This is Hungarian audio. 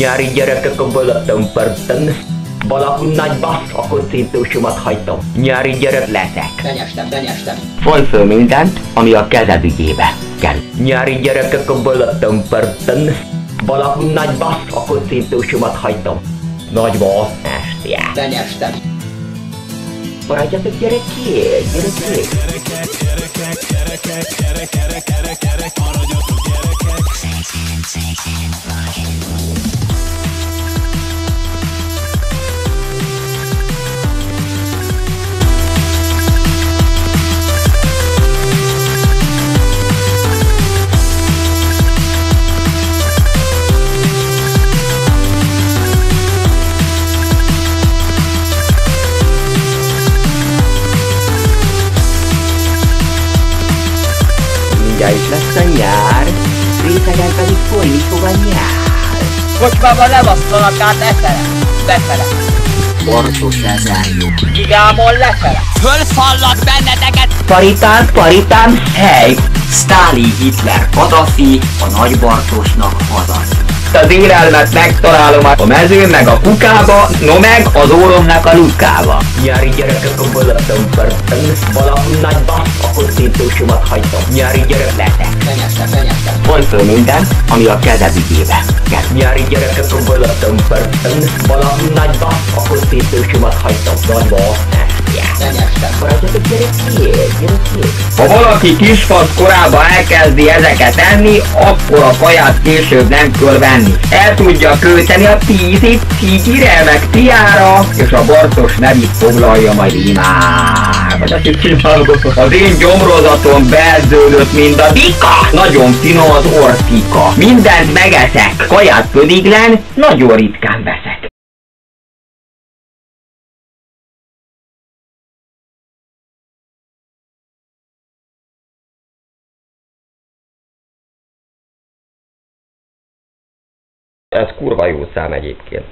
Nyári gyerekek a Balatonparton. Valahol nagy bassz, a kocintósomat hagytam. Nyári gyerek leszek. Benyestem. Fonj föl mindent, ami a kezed ügyébe kerül. Nyári gyerekek a Balatonparton. Valahol nagy bassz, a kocintósomat hagytam. Nagy bassz, estél. Benyestem. Maradjatok gyerekek. Mindjárt is lesz a nyár, részegen pedig folyni fog a nyár. Kocsmában levasztanak át befele. Bartos lezárjuk. Gigámon lefele. Fölfallak benneteket. Paritán, hely! Sztálin, Hitler, Kadhafi, a Nagy Bartosnak hazasz. Az élelmet megtalálom a mezőn meg a kukába, no meg az óromnak a lukába. Nyári gyerekek a Balatonparton. Valahol nagy bassz, a kocintósomat hagytam. Nyári gyerek leszek. Benyestem. Fonj föl mindent, ami a kezed ügyébe kerül. Nyári gyerekek a Balatonparton. Valahol nagy bassz, a kocintósomat hagytam. Nagy bassz, estél. Benyestem. Maradjatok gyerekek. Ha valaki kisfasz korában elkezdi ezeket enni, akkor a kaját később nem kell venni. El tudja költeni a 10 cigire, meg tiára, és a Bartos nevét foglalja majd imád. Az én gyomrozatom berződött, mint a dika. Nagyon finom az ortika. Mindent megeszek. Kaját pedig nagyon ritkán veszek. Ez kurva jó szám egyébként.